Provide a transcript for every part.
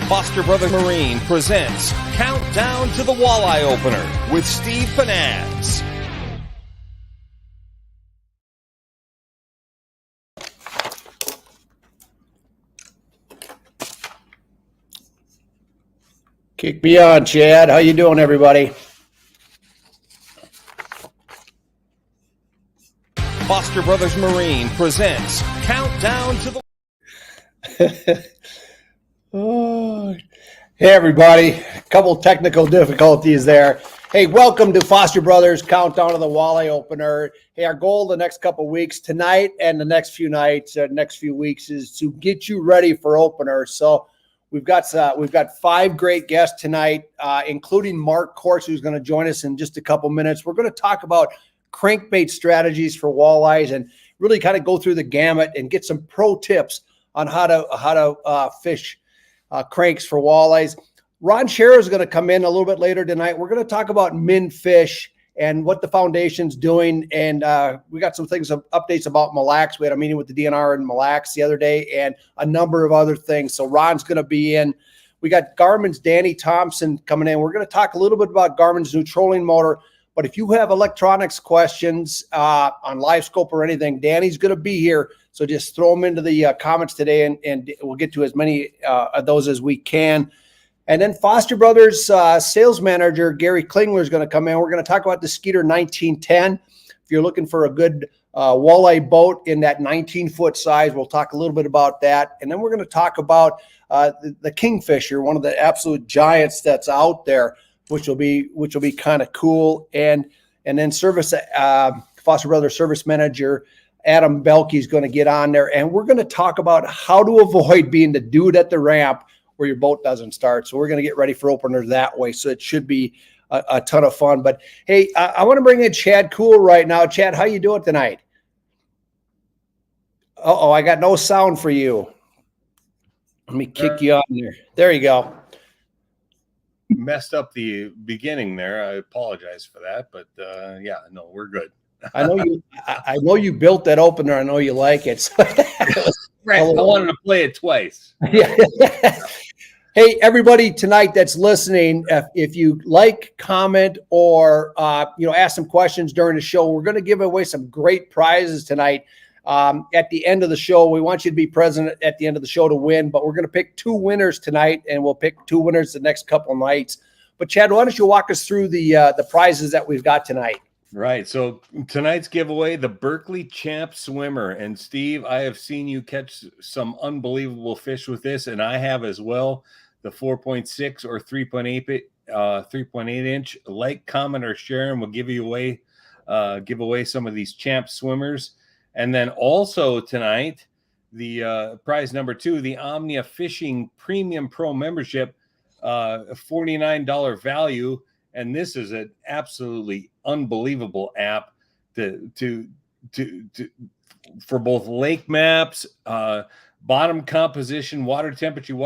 Foster Brothers Marine presents Countdown to the Walleye Opener with Steve Panaz. Kick me on, Chad. How you doing, everybody? Foster Brothers Marine presents Countdown to the... Oh. Hey, everybody. A couple technical difficulties there. Hey, welcome to Foster Brothers Countdown to the Walleye Opener. Hey, our goal the next couple weeks, tonight and the next few nights, next few weeks, is to get you ready for opener. So we've got 5 great guests tonight, including Mark Kortz, who's going to join us in just a couple minutes. We're going to talk about crankbait strategies for walleyes and really kind of go through the gamut and get some pro tips on how to fish cranks for walleyes. Ron Schara is going to come in a little bit later tonight. We're going to talk about min fish and what the foundation's doing. And we got some things, updates about Mille Lacs. We had a meeting with the DNR in Mille Lacs the other day and a number of other things. So Ron's going to be in. We got Garmin's Danny Thompson coming in. We're going to talk a little bit about Garmin's new trolling motor. But if you have electronics questions on live scope or anything, Danny's going to be here. So just throw them into the comments today, and we'll get to as many of those as we can. And then Foster Brothers sales manager Gary Klingler is going to come in. We're going to talk about the Skeeter 1910. If you're looking for a good walleye boat in that 19-foot size, we'll talk a little bit about that. And then we're going to talk about the Kingfisher, one of the absolute giants that's out there, which will be kind of cool. And then Foster Brothers service manager Adam Boehlke is going to get on there, and we're going to talk about how to avoid being the dude at the ramp where your boat doesn't start. So we're going to get ready for openers that way. So it should be a ton of fun. But hey, I want to bring in Chad Cool right now. Chad, how you doing tonight? Uh-oh, I got no sound for you. Let me kick you on there. There you go. Messed up the beginning there. I apologize for that, but yeah, no, we're good. I know you built that opener. I know you like it. So right. I wanted to play it twice. Yeah. Hey, everybody tonight that's listening, if you like, comment, or ask some questions during the show, we're going to give away some great prizes tonight. At the end of the show, we want you to be present at the end of the show to win, but we're going to pick 2 winners tonight, and we'll pick 2 winners the next couple of nights. But Chad, why don't you walk us through the prizes that we've got tonight? Right. So tonight's giveaway, the Berkley Champ Swimmer. And Steve, I have seen you catch some unbelievable fish with this, and I have as well. The 4.6 or 3.8 inch. Like, comment, or share, and we'll give away some of these Champ Swimmers. And then also tonight, the prize number 2, the Omnia Fishing Premium Pro membership, $49 value. And this is an absolutely unbelievable app for both lake maps, bottom composition, water temperature,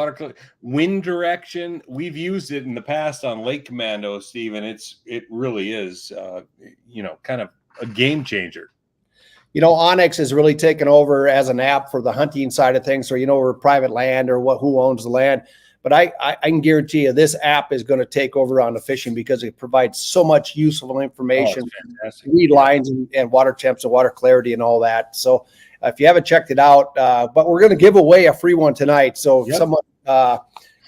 wind direction. We've used it in the past on Lake Commando, Steve, and it really is kind of a game changer. Onyx has really taken over as an app for the hunting side of things, or or private land or who owns the land. But I can guarantee you this app is going to take over on the fishing because it provides so much useful information, weed lines and water temps and water clarity and all that. So if you haven't checked it out, but we're going to give away a free one tonight. So someone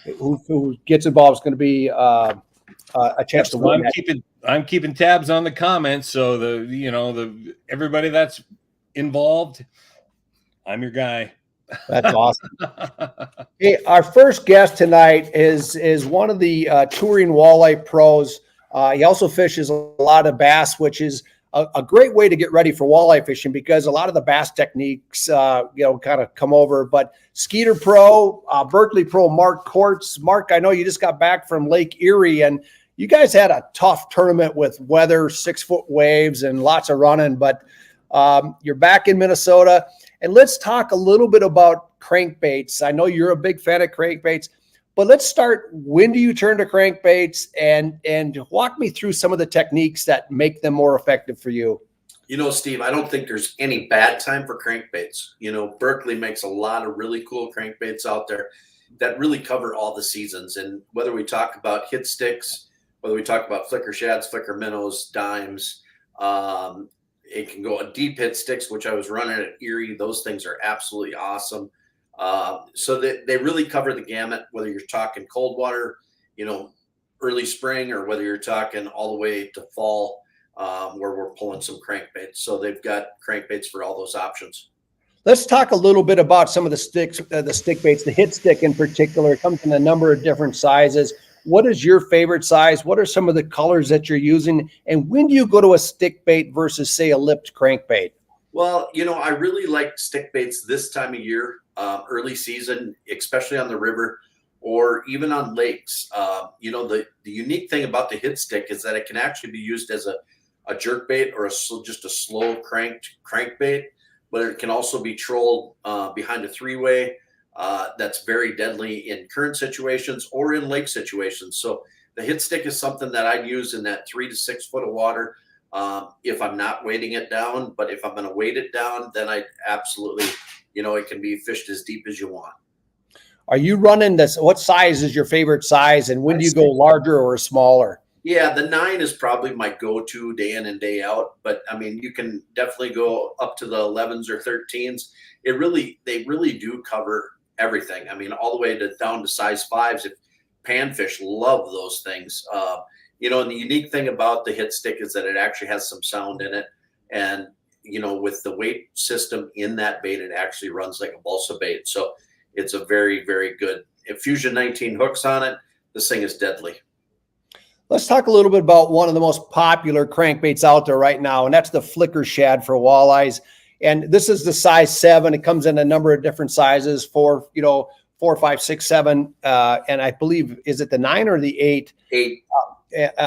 who gets involved is going to be a chance to win. I'm keeping tabs on the comments. So everybody that's involved, I'm your guy. That's awesome. Hey, our first guest tonight is one of the touring walleye pros. He also fishes a lot of bass, which is a great way to get ready for walleye fishing because a lot of the bass techniques, kind of come over. But Skeeter Pro, Berkley Pro, Mark Kortz. Mark, I know you just got back from Lake Erie, and you guys had a tough tournament with weather, 6-foot waves, and lots of running. But you're back in Minnesota. And let's talk a little bit about crankbaits. I know you're a big fan of crankbaits, but let's start. When do you turn to crankbaits, and walk me through some of the techniques that make them more effective for you? Steve, I don't think there's any bad time for crankbaits. Berkley makes a lot of really cool crankbaits out there. that really cover all the seasons. And whether we talk about hit sticks, whether we talk about flicker shads, flicker minnows, dimes, it can go on deep hit sticks, which I was running at Erie. Those things are absolutely awesome. So they really cover the gamut, whether you're talking cold water, early spring, or whether you're talking all the way to fall, where we're pulling some crankbaits. So they've got crankbaits for all those options. Let's talk a little bit about some of the sticks, the stick baits, the hit stick in particular. It comes in a number of different sizes. What is your favorite size? What are some of the colors that you're using? And when do you go to a stick bait versus, say, a lipped crankbait? Well, I really like stick baits this time of year, early season, especially on the river or even on lakes. The unique thing about the hit stick is that it can actually be used as a jerk bait or just a slow crankbait, but it can also be trolled behind a three-way. That's very deadly in current situations or in lake situations. So the hit stick is something that I'd use in that 3 to 6 foot of water if I'm not weighting it down. But if I'm going to weight it down, then I absolutely, it can be fished as deep as you want. Are you running this? What size is your favorite size? And when do you go larger or smaller? Yeah, the 9 is probably my go-to day in and day out. But I mean, you can definitely go up to the 11s or 13s. They really do cover everything. I mean, all the way down to size 5s. If panfish love those things, and the unique thing about the hit stick is that it actually has some sound in it, and with the weight system in that bait, it actually runs like a balsa bait. So it's a very, very good. If Fusion 19 hooks on it, this thing is deadly. Let's talk a little bit about one of the most popular crankbaits out there right now, and that's the flicker shad for walleyes. And this is the size 7. It comes in a number of different sizes, 4, 5, 6, 7. And I believe, is it the 9 or the 8? 8.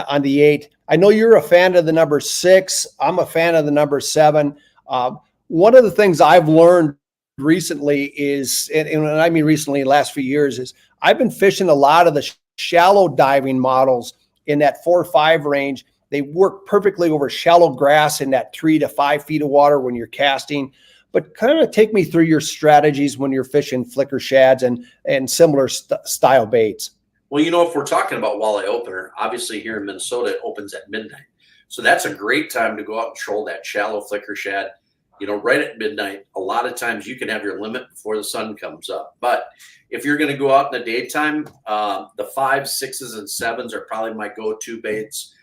On the 8. I know you're a fan of the number 6. I'm a fan of the number 7. One of the things I've learned recently is, and when I mean recently, last few years, is I've been fishing a lot of the shallow diving models in that 4 or 5 range. They work perfectly over shallow grass in that 3 to 5 feet of water when you're casting. But kind of take me through your strategies when you're fishing flicker shads and similar style baits. Well, if we're talking about walleye opener, obviously here in Minnesota, it opens at midnight. So that's a great time to go out and troll that shallow flicker shad, right at midnight. A lot of times you can have your limit before the sun comes up. But if you're going to go out in the daytime, the 5s, 6s, and 7s are probably my go-to baits,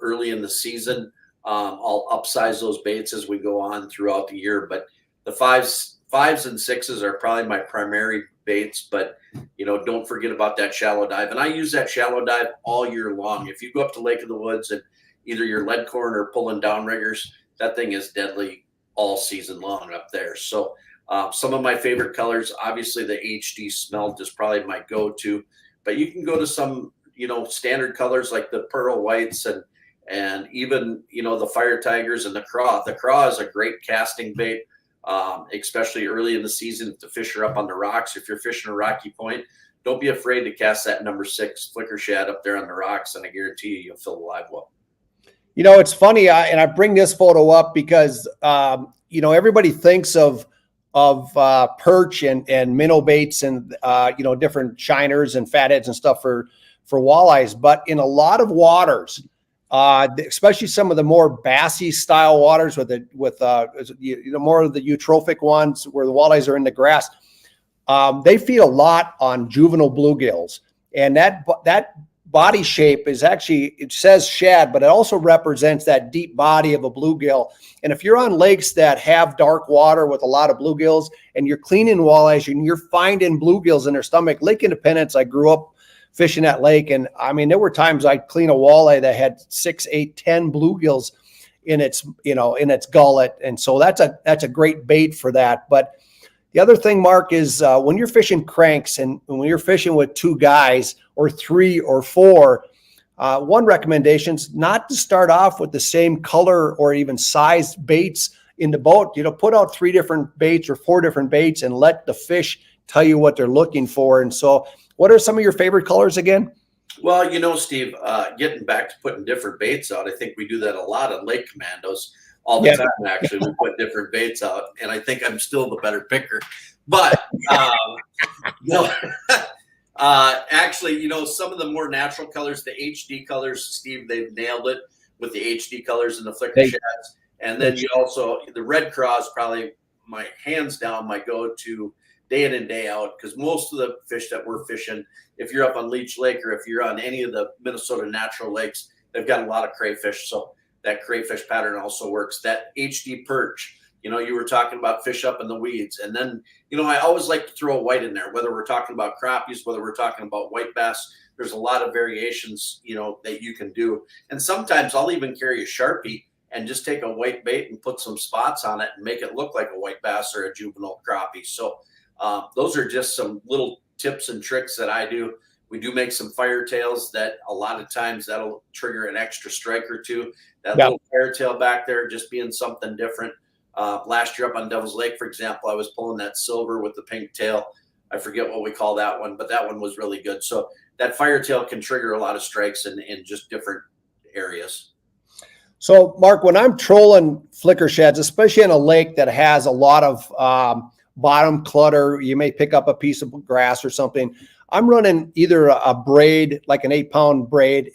early in the season. I'll upsize those baits as we go on throughout the year. But the 5s and 6s are probably my primary baits. But, don't forget about that shallow dive. And I use that shallow dive all year long. If you go up to Lake of the Woods and either you're lead core or pulling downriggers, that thing is deadly all season long up there. So some of my favorite colors, obviously the HD smelt is probably my go-to, but you can go to some, standard colors like the pearl whites and even, the fire tigers and the craw. The craw is a great casting bait, especially early in the season if the fish are up on the rocks. If you're fishing a rocky point, don't be afraid to cast that number 6 flicker shad up there on the rocks, and I guarantee you'll fill the live well. It's funny, and I bring this photo up because, everybody thinks of perch and minnow baits and, different shiners and fatheads and stuff for walleyes. But in a lot of waters, especially some of the more bassy style waters with more of the eutrophic ones where the walleyes are in the grass, they feed a lot on juvenile bluegills. And that body shape is actually, it says shad, but it also represents that deep body of a bluegill. And if you're on lakes that have dark water with a lot of bluegills and you're cleaning walleyes and you're finding bluegills in their stomach, Lake Independence, I grew up fishing that lake. And I mean, there were times I'd clean a walleye that had 6, 8, 10 bluegills in its, in its gullet. And so that's a great bait for that. But the other thing, Mark, is when you're fishing cranks and when you're fishing with 2 guys or 3 or 4, one recommendation is not to start off with the same color or even size baits in the boat. Put out 3 different baits or 4 different baits and let the fish tell you what they're looking for. And so what are some of your favorite colors again? Well, Steve, getting back to putting different baits out, I think we do that a lot on Lake Commandos. All the time, actually, we put different baits out, and I think I'm still the better picker. But Actually, some of the more natural colors, the HD colors, Steve, they've nailed it with the HD colors and the flicker shads. And then the red craw is probably my hands down my go-to day in and day out, because most of the fish that we're fishing, if you're up on Leech Lake or if you're on any of the Minnesota natural lakes, they've got a lot of crayfish. So that crayfish pattern also works. That HD perch, you were talking about fish up in the weeds. And then, I always like to throw a white in there, whether we're talking about crappies, whether we're talking about white bass. There's a lot of variations, that you can do. And sometimes I'll even carry a Sharpie and just take a white bait and put some spots on it and make it look like a white bass or a juvenile crappie. So those are just some little tips and tricks that I do. We do make some fire tails that a lot of times that'll trigger an extra strike or two. That little fire tail back there just being something different. Last year up on Devil's Lake, for example, I was pulling that silver with the pink tail. I forget what we call that one, but that one was really good. So that fire tail can trigger a lot of strikes in just different areas. So, Mark, when I'm trolling flicker shads, especially in a lake that has a lot of bottom clutter, you may pick up a piece of grass or something. I'm running either a braid, like an 8-pound braid,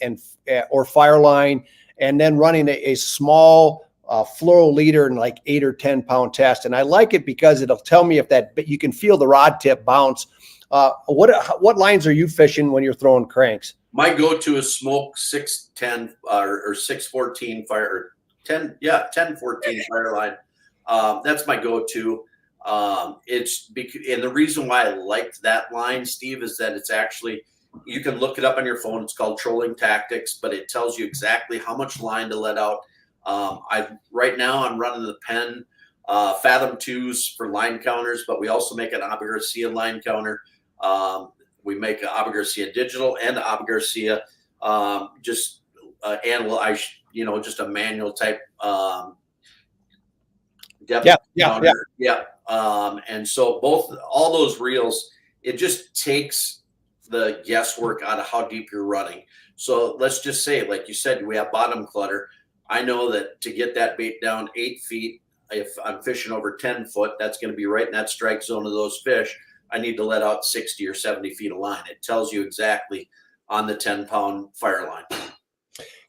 or fire line, and then running a small fluoro leader and like 8 or 10 pound test. And I like it because it'll tell me if you can feel the rod tip bounce. What lines are you fishing when you're throwing cranks? My go-to is smoke 610 or 614 fire, or 1014 fire line. That's my go-to. And the reason why I liked that line, Steve, is that it's actually, you can look it up on your phone. It's called Trolling Tactics, but it tells you exactly how much line to let out. Right now I'm running the Penn Fathom 2s for line counters, but we also make an Abu Garcia line counter. We make an Abu Garcia digital and Abu Garcia just a manual type depth counter. And so all those reels, it just takes the guesswork out of how deep you're running. So let's just say, like you said, we have bottom clutter. I know that to get that bait down 8 feet, if I'm fishing over 10 foot, that's going to be right in that strike zone of those fish. I need to let out 60 or 70 feet of line. It tells you exactly on the 10-pound fire line.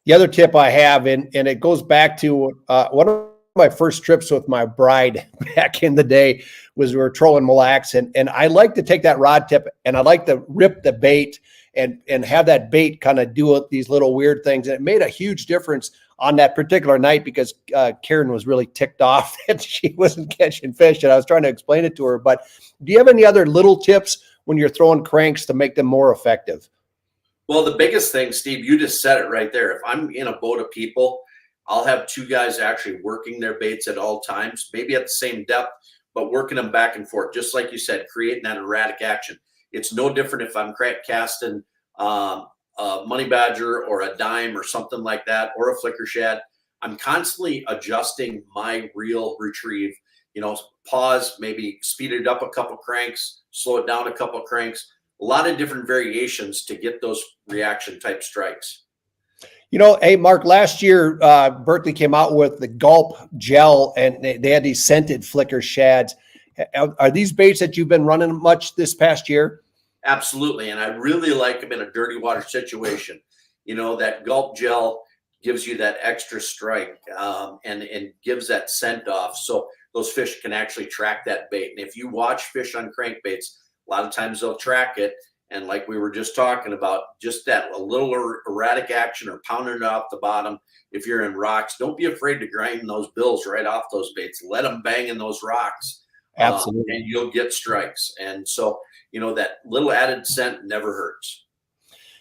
The other tip I have, and it goes back to one of my first trips with my bride back in the day, was we were trolling Mille Lacs, and I like to take that rod tip and I like to rip the bait and have that bait kind of do these little weird things. And it made a huge difference on that particular night because Karen was really ticked off that she wasn't catching fish, and I was trying to explain it to her. But do you have any other little tips when you're throwing cranks to make them more effective? Well, the biggest thing, Steve, you just said it right there. If I'm in a boat of people, I'll have 2 guys actually working their baits at all times, maybe at the same depth, but working them back and forth, just like you said, creating that erratic action. It's no different if I'm crank casting a money badger or a dime or something like that, or a flicker shad. I'm constantly adjusting my reel retrieve, pause, maybe speed it up a couple cranks, slow it down a couple cranks, a lot of different variations to get those reaction type strikes. Hey, Mark, last year, Berkley came out with the Gulp gel, and they had these scented flicker shads. Are these baits that you've been running much this past year? Absolutely. And I really like them in a dirty water situation. That Gulp gel gives you that extra strike and gives that scent off. So those fish can actually track that bait. And if you watch fish on crankbaits, a lot of times they'll track it. And like we were just talking about, just that a little erratic action or pounding it off the bottom. If you're in rocks, don't be afraid to grind those bills right off those baits. Let them bang in those rocks. Absolutely. And you'll get strikes. And so, that little added scent never hurts.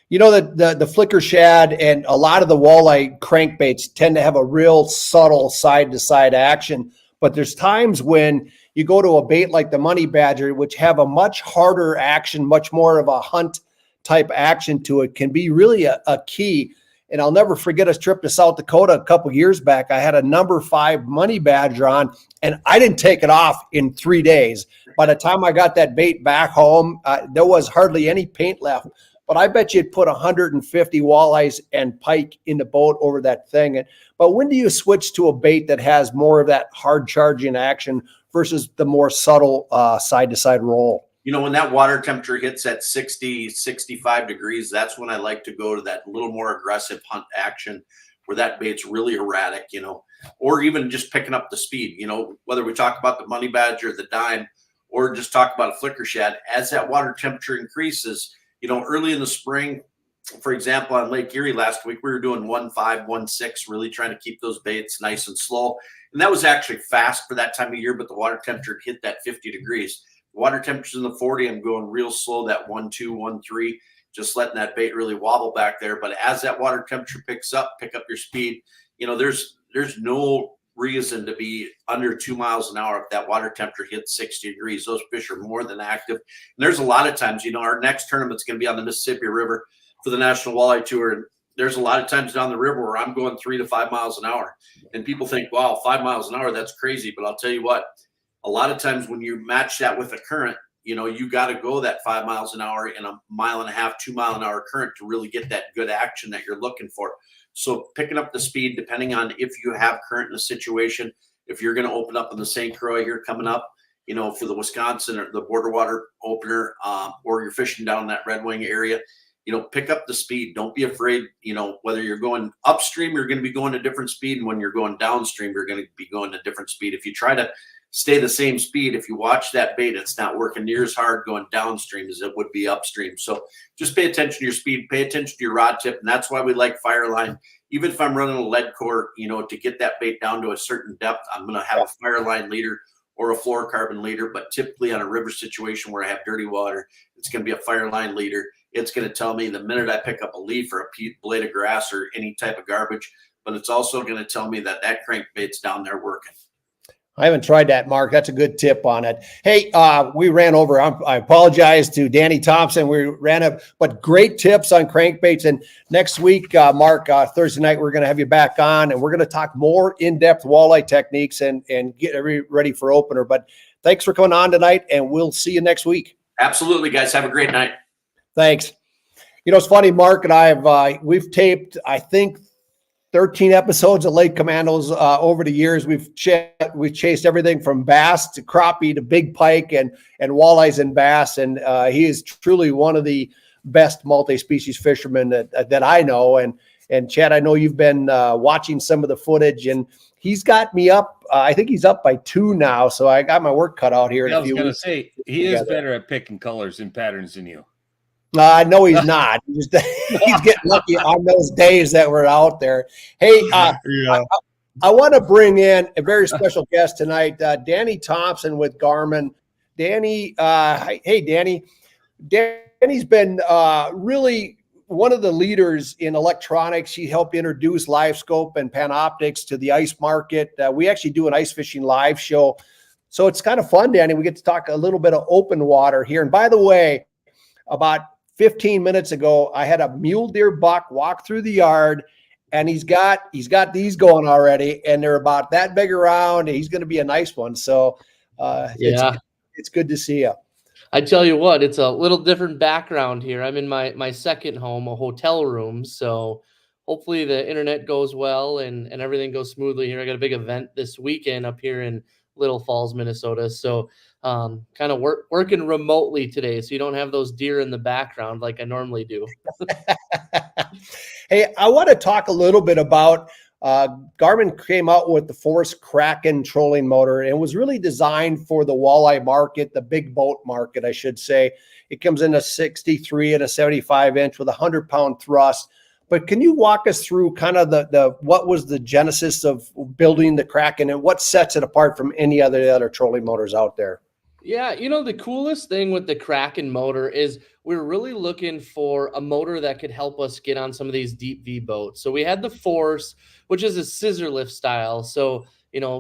The flicker shad and a lot of the walleye crankbaits tend to have a real subtle side-to-side action. But there's times when you go to a bait like the money badger, which have a much harder action, much more of a hunt type action to it, can be really a key. And I'll never forget a trip to South Dakota a couple years back. I had a number 5 money badger on, and I didn't take it off in 3 days. By the time I got that bait back home, there was hardly any paint left. But I bet you'd put 150 walleyes and pike in the boat over that thing. But when do you switch to a bait that has more of that hard charging action versus the more subtle side-to-side roll? when that water temperature hits at 60, 65 degrees, that's when I like to go to that little more aggressive hunt action where that bait's really erratic, or even just picking up the speed, whether we talk about the money badger, the dime, or just talk about a flicker shad. As that water temperature increases, early in the spring, for example, on Lake Erie last week, we were doing 1.5, 1.6, really trying to keep those baits nice and slow. And that was actually fast for that time of year, but the water temperature hit that 50 degrees. Water temperature's in the 40, I'm going real slow, that 1.2, 1.3, just letting that bait really wobble back there. But as that water temperature picks up, pick up your speed. There's no reason to be under 2 miles an hour if that water temperature hits 60 degrees. Those fish are more than active. And there's a lot of times, our next tournament's going to be on the Mississippi River for the National Walleye Tour. And there's a lot of times down the river where I'm going 3 to 5 miles an hour. And people think, wow, 5 miles an hour, that's crazy. But I'll tell you what, a lot of times when you match that with a current, you got to go that 5 miles an hour in a 1.5 mile, 2 mile an hour current to really get that good action that you're looking for. So picking up the speed, depending on if you have current in a situation, if you're going to open up in the St. Croix here coming up, for the Wisconsin or the border water opener, or you're fishing down that Red Wing area, pick up the speed. Don't be afraid, whether you're going upstream, you're going to be going a different speed. And when you're going downstream, you're going to be going a different speed. If you try to stay the same speed, if you watch that bait, it's not working near as hard going downstream as it would be upstream. So just pay attention to your speed, pay attention to your rod tip. And that's why we like Fireline. Even if I'm running a lead core, to get that bait down to a certain depth, I'm going to have a Fireline leader or a fluorocarbon leader. But typically on a river situation where I have dirty water, it's going to be a Fireline leader. It's going to tell me the minute I pick up a leaf or a blade of grass or any type of garbage, but it's also going to tell me that crankbait's down there working. I haven't tried that, Mark. That's a good tip on it. Hey, we ran over. I apologize to Danny Thompson. We ran up, but great tips on crankbaits. And next week, Mark, Thursday night, we're going to have you back on, and we're going to talk more in-depth walleye techniques and get ready for opener. But thanks for coming on tonight, and we'll see you next week. Absolutely, guys. Have a great night. Thanks. It's funny, Mark and I we've taped, I think, 13 episodes of Lake Commandos over the years. We've chased everything from bass to crappie to big pike and walleyes and bass. And he is truly one of the best multi-species fishermen that I know. And Chad, I know you've been watching some of the footage, and he's got me up. I think he's up by 2 now. So I got my work cut out here. I was going to say, he is better at picking colors and patterns than you. No, he's not. He's getting lucky on those days that we're out there. Hey, I want to bring in a very special guest tonight, Danny Thompson with Garmin. Danny, hey, Danny. Danny's been really one of the leaders in electronics. He helped introduce LiveScope and Panoptics to the ice market. We actually do an ice fishing live show. So it's kind of fun, Danny. We get to talk a little bit of open water here. And by the way, about 15 minutes ago, I had a mule deer buck walk through the yard, and he's got these going already, and they're about that big around. He's going to be a nice one. So it's good to see you. I tell you what, it's a little different background here. I'm in my second home, a hotel room. So hopefully the internet goes well and everything goes smoothly here. I got a big event this weekend up here in Little Falls, Minnesota. So kind of working remotely today, so you don't have those deer in the background like I normally do. Hey, I want to talk a little bit about Garmin came out with the Force Kraken trolling motor, and it was really designed for the walleye market, the big boat market, I should say. It comes in a 63 and a 75 inch with a 100-pound thrust. But can you walk us through kind of the what was the genesis of building the Kraken and what sets it apart from any other trolling motors out there? Yeah, the coolest thing with the Kraken motor is we're really looking for a motor that could help us get on some of these deep V boats. So we had the Force, which is a scissor lift style. So,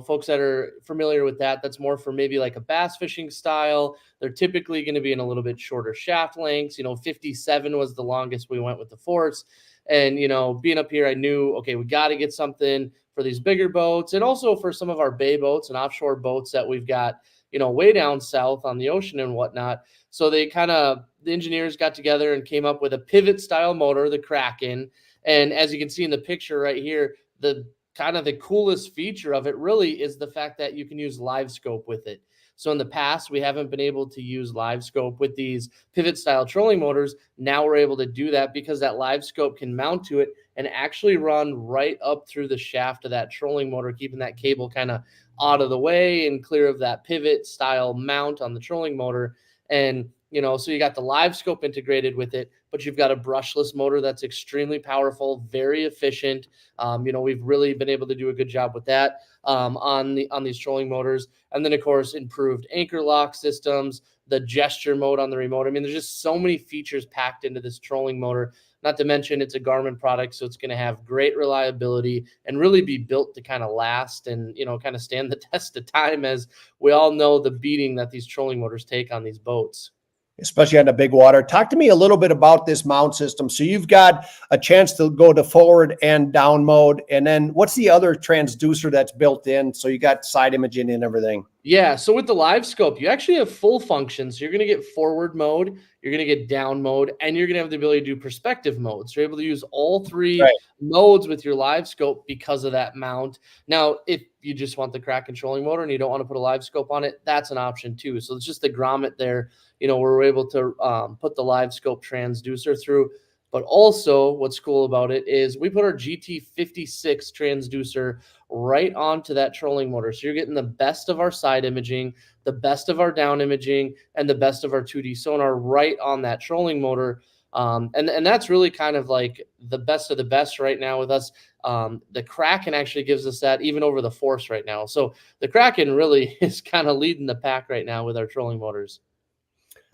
folks that are familiar with that, that's more for maybe like a bass fishing style. They're typically going to be in a little bit shorter shaft lengths. 57 was the longest we went with the Force. And, being up here, I knew, okay, we got to get something for these bigger boats and also for some of our bay boats and offshore boats that we've got, way down south on the ocean and whatnot. So the engineers got together and came up with a pivot style motor, the Kraken. And as you can see in the picture right here, the kind of the coolest feature of it really is the fact that you can use live scope with it. So in the past, we haven't been able to use live scope with these pivot style trolling motors. Now we're able to do that because that live scope can mount to it and actually run right up through the shaft of that trolling motor, keeping that cable kind of out of the way and clear of that pivot style mount on the trolling motor. And, you know, so you got the live scope integrated with it, but you've got a brushless motor that's extremely powerful, very efficient. You know, we've really been able to do a good job with that on these trolling motors. And then, of course, improved anchor lock systems, the gesture mode on the remote. I mean, there's just so many features packed into this trolling motor. Not to mention it's a Garmin product, so it's going to have great reliability and really be built to kind of last and, you know, kind of stand the test of time, as we all know the beating that these trolling motors take on these boats. Especially on the big water. Talk to me a little bit about this mount system. So you've got a chance to go to forward and down mode. And then what's the other transducer that's built in? So you got side imaging and everything. Yeah. So with the live scope, you actually have full function. So you're going to get forward mode, you're going to get down mode, and you're going to have the ability to do perspective mode. So you're able to use all three modes with your live scope because of that mount. Now, if you just want the crack controlling motor and you don't want to put a live scope on it, that's an option too. So it's just the grommet there, you know, where we're able to put the live scope transducer through. But also what's cool about it is we put our GT56 transducer right onto that trolling motor. So you're getting the best of our side imaging, the best of our down imaging, and the best of our 2D sonar right on that trolling motor. And that's really kind of like the best of the best right now with us. The Kraken actually gives us that even over the Force right now. So the Kraken really is kind of leading the pack right now with our trolling motors.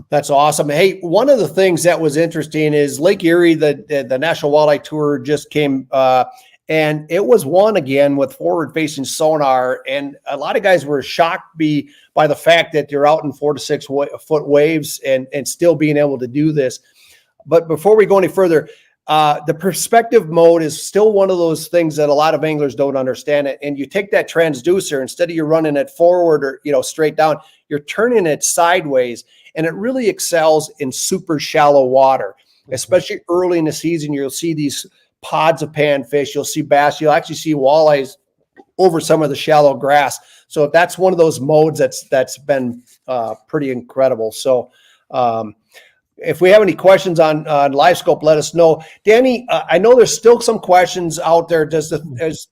That's awesome. Hey, one of the things that was interesting is Lake Erie, the National Walleye Tour just came, and it was won again with forward-facing sonar. And a lot of guys were shocked by the fact that you're out in 4 to 6 foot waves and still being able to do this. But before we go any further, the perspective mode is still one of those things that a lot of anglers don't understand it. And you take that transducer, instead of you running it forward or, you know, straight down, you're turning it sideways. And it really excels in super shallow water, especially early in the season. You'll see these pods of panfish. You'll see bass. You'll actually see walleyes over some of the shallow grass. So that's one of those modes that's been pretty incredible. So if we have any questions on live scope, let us know. Danny, I know there's still some questions out there. Is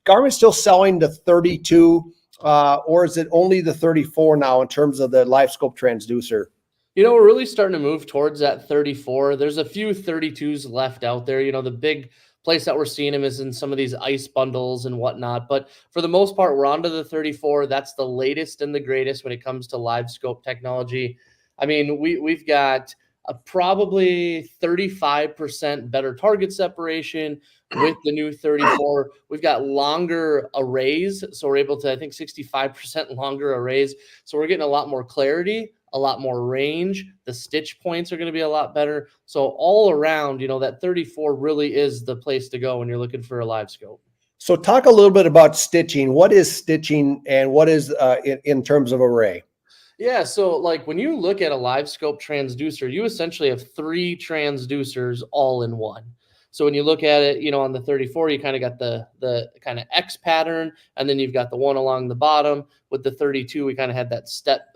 Garmin still selling the 32 or is it only the 34 now in terms of the live scope transducer? You know, we're really starting to move towards that 34. There's a few 32s left out there. You know, the big place that we're seeing them is in some of these ice bundles and whatnot. But for the most part, we're onto the 34. That's the latest and the greatest when it comes to live scope technology. I mean, we've got probably 35% better target separation with the new 34. We've got longer arrays. So we're able to, I think, 65% longer arrays. So we're getting a lot more clarity, a lot more range. The stitch points are going to be a lot better. So all around, you know, that 34 really is the place to go when you're looking for a live scope. So talk a little bit about stitching. What is stitching and what is in terms of array? Yeah, so like when you look at a live scope transducer, you essentially have 3 transducers all in one. So when you look at it, you know, on the 34, you kind of got the kind of X pattern, and then you've got the one along the bottom. With the 32, we kind of had that step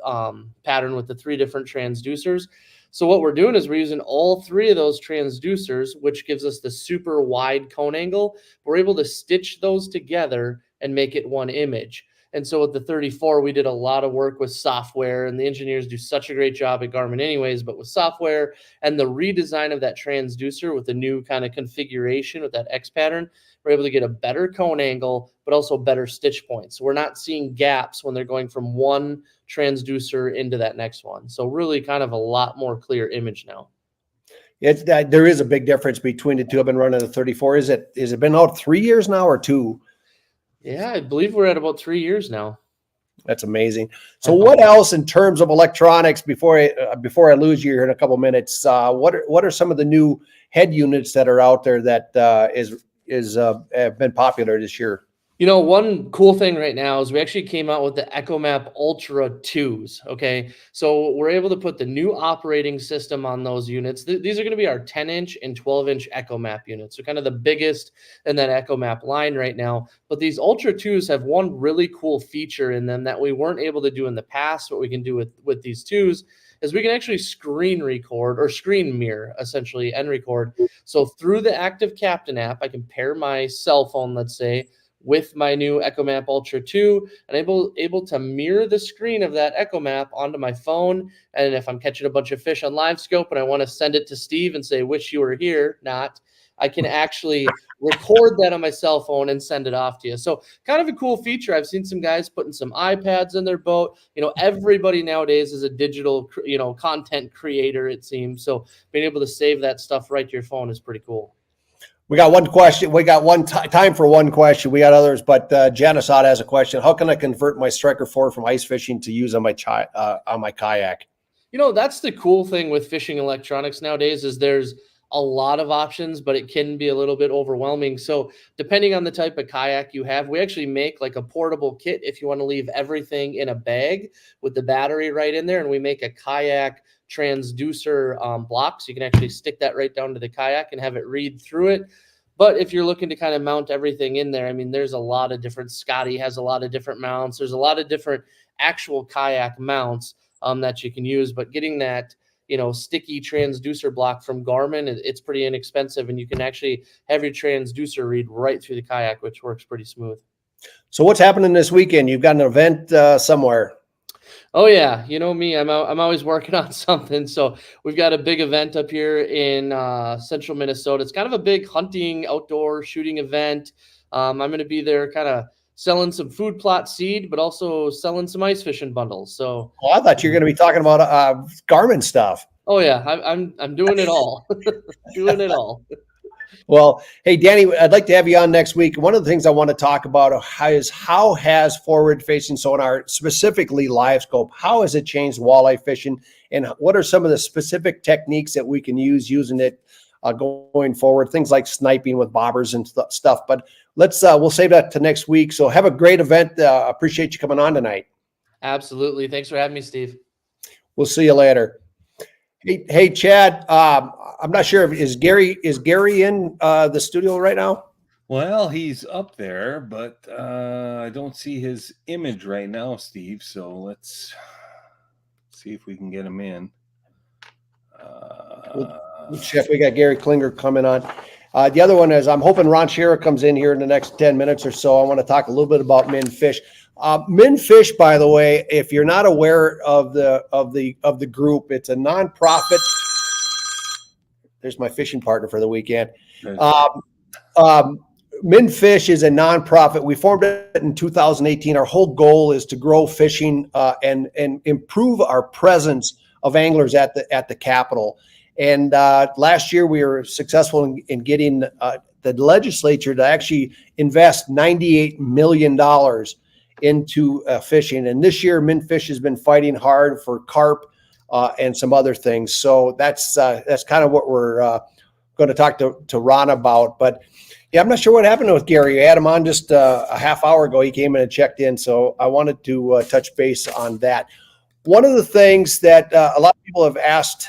pattern with the 3 different transducers. So what we're doing is we're using all 3 of those transducers, which gives us the super wide cone angle. We're able to stitch those together and make it one image. And so with the 34, we did a lot of work with software, and the engineers do such a great job at Garmin anyways, but with software and the redesign of that transducer with the new kind of configuration with that X pattern, we're able to get a better cone angle, but also better stitch points. So we're not seeing gaps when they're going from one transducer into that next one. So really kind of a lot more clear image now. There is a big difference between the two. I've been running the 34. Is it been out 3 years now or 2? Yeah, I believe we're at about 3 years now. That's amazing. So what else in terms of electronics, before I lose you here in a couple minutes, what are some of the new head units that are out there that have been popular this year? One cool thing right now is we actually came out with the EchoMap Ultra 2s. Okay. So we're able to put the new operating system on those units. These are going to be our 10-inch and 12-inch EchoMap units. So kind of the biggest in that EchoMap line right now. But these Ultra 2s have one really cool feature in them that we weren't able to do in the past. What we can do with these 2s is we can actually screen record or screen mirror essentially and record. So through the Active Captain app, I can pair my cell phone, let's say, with my new EchoMap Ultra 2 and able to mirror the screen of that EchoMap onto my phone. And if I'm catching a bunch of fish on LiveScope and I want to send it to Steve and say, wish you were here, I can actually record that on my cell phone and send it off to you. So kind of a cool feature. I've seen some guys putting some iPads in their boat. Everybody nowadays is a digital, content creator, it seems. So being able to save that stuff right to your phone is pretty cool. We got one question. We got time for one question. We got others, but Janice has a question. How can I convert my Striker 4 from ice fishing to use on my kayak? That's the cool thing with fishing electronics nowadays is there's a lot of options, but it can be a little bit overwhelming. So depending on the type of kayak you have, we actually make like a portable kit if you want to leave everything in a bag with the battery right in there. And we make a kayak transducer block, so you can actually stick that right down to the kayak and have it read through it. But if you're looking to kind of mount everything in there, I mean, there's a lot of different, Scotty has a lot of different mounts. There's a lot of different actual kayak mounts that you can use, but getting that, sticky transducer block from Garmin, it's pretty inexpensive, and you can actually have your transducer read right through the kayak, which works pretty smooth. So what's happening this weekend? You've got an event somewhere. Oh yeah, you know me, I'm always working on something. So we've got a big event up here in central Minnesota. It's kind of a big hunting, outdoor shooting event. I'm going to be there kind of selling some food plot seed, but also selling some ice fishing bundles. So I thought you were going to be talking about Garmin stuff. Oh yeah, I'm doing it all. Doing it all. Well, hey, Danny, I'd like to have you on next week. One of the things I want to talk about is how has forward-facing sonar, specifically LiveScope, how has it changed walleye fishing, and what are some of the specific techniques that we can use using it going forward? Things like sniping with bobbers and stuff. But we'll save that to next week. So have a great event. Appreciate you coming on tonight. Absolutely. Thanks for having me, Steve. We'll see you later. Hey, Chad. I'm not sure is Gary in the studio right now? Well, he's up there, but I don't see his image right now, Steve. So let's see if we can get him in. Chef, we got Gary Klingler coming on. The other one is I'm hoping Ron Schara comes in here in the next 10 minutes or so. I want to talk a little bit about Min Fish. Min Fish, by the way, if you're not aware of the group, it's a nonprofit. There's my fishing partner for the weekend. Min Fish is a nonprofit. We formed it in 2018. Our whole goal is to grow fishing and improve our presence of anglers at the Capitol. And last year we were successful in getting the legislature to actually invest $98 million into fishing. And this year, Min Fish has been fighting hard for carp and some other things. So that's kind of what we're going to talk to Ron about. But yeah, I'm not sure what happened with Gary. I had him on just a half hour ago. He came in and checked in. So I wanted to touch base on that. One of the things that a lot of people have asked,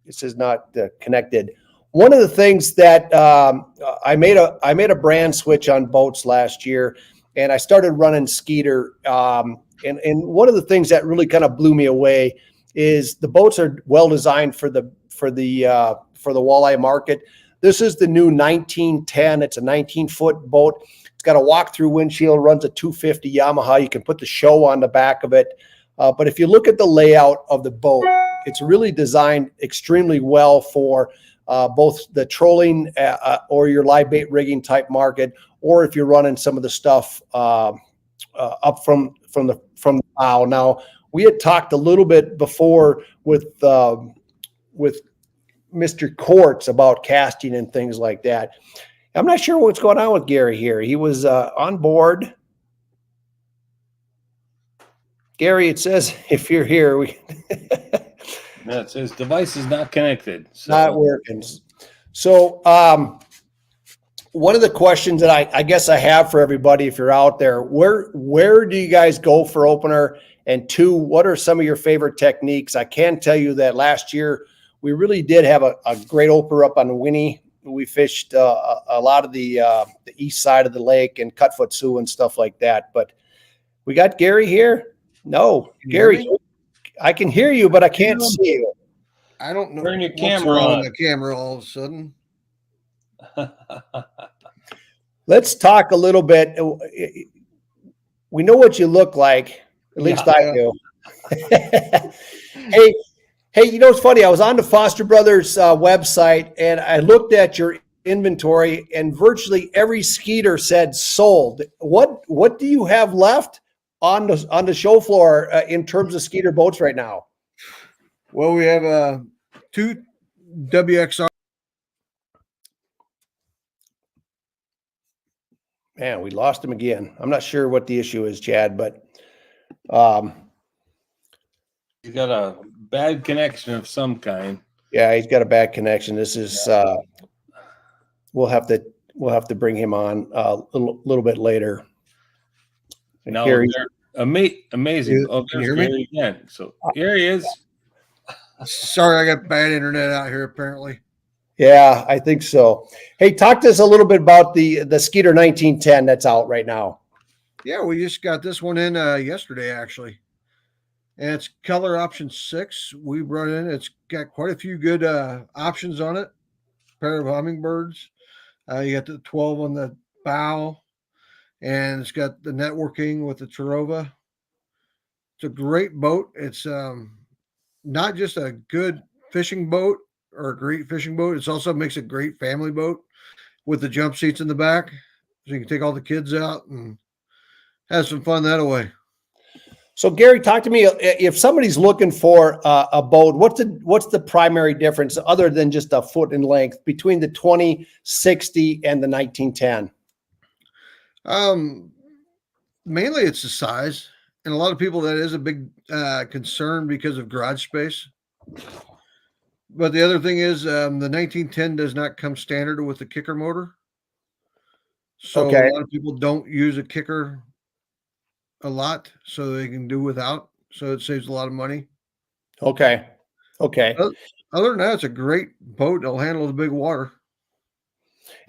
this is not connected. One of the things that I made a brand switch on boats last year, and I started running Skeeter. And one of the things that really kind of blew me away is the boats are well designed for the walleye market. This is the new 1910. It's a 19-foot boat. It's got a walk-through windshield, runs a 250 Yamaha. You can put the show on the back of it. But if you look at the layout of the boat, it's really designed extremely well for both the trolling or your live bait rigging type market, or if you're running some of the stuff up from the bow. Now, we had talked a little bit before with Mr. Courts about casting and things like that. I'm not sure what's going on with Gary here. He was on board. Gary, it says if you're here, Yeah, it says device is not connected. So. Not working. So one of the questions that I guess I have for everybody, if you're out there, where do you guys go for opener? And two, what are some of your favorite techniques? I can tell you that last year we really did have a great opener up on Winnie. We fished a lot of the east side of the lake and Cutfoot Sioux and stuff like that. But we got Gary here. No, Gary, I can hear you, but I can't see you. I don't know. Turn your what's camera wrong on. with the camera all of a sudden. Let's talk a little bit. We know what you look like. At least I do. Hey, you know, it's funny. I was on the Foster Brothers website and I looked at your inventory and virtually every Skeeter said sold. What do you have left on the show floor in terms of Skeeter boats right now? Well, we have 2 WXR. Man, we lost him again. I'm not sure what the issue is, Chad, but You got a bad connection of some kind. yeah, he's got a bad connection. This is we'll have to bring him on a little bit later. And No, Gary, they're amazing. Oh, Can you there's hear me? Gary again. So here he is. Sorry, I got bad internet out here apparently. yeah, I think so. Hey, talk to us a little bit about the Skeeter 1910 that's out right now. Yeah, we just got this one in yesterday actually. And it's color option 6. We brought in. It's got quite a few good options on it. Pair of hummingbirds. You got the 12 on the bow, and it's got the networking with the Tarova. It's a great boat. It's not just a good fishing boat or a great fishing boat. It also makes a great family boat with the jump seats in the back, so you can take all the kids out and have some fun that way. So Gary, talk to me. If somebody's looking for a boat, what's the primary difference other than just a foot in length between the 2060 and the 1910? Mainly it's the size, and a lot of people that is a big concern because of garage space. But the other thing is the 1910 does not come standard with the kicker motor. So Okay. a lot of people don't use a kicker a lot, so they can do without. So it saves a lot of money. Okay. Other than that, it's a great boat. It'll handle the big water.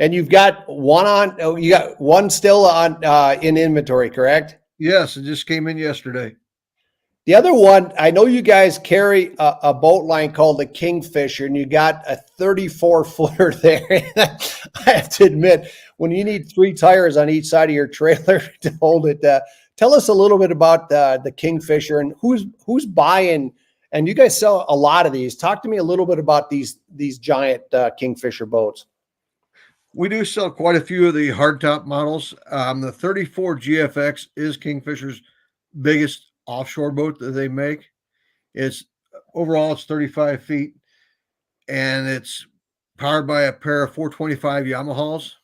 And you've got you got one still on in inventory, correct? Yes, it just came in yesterday. The other one, I know you guys carry a boat line called the Kingfisher, and you got a 34-footer there. I have to admit, when you need 3 tires on each side of your trailer to hold it, tell us a little bit about the Kingfisher and who's buying. And you guys sell a lot of these. Talk to me a little bit about these giant Kingfisher boats. We do sell quite a few of the hardtop models. The 34 GFX is Kingfisher's biggest offshore boat that they make. It's 35 feet, and it's powered by a pair of 425 Yamahas.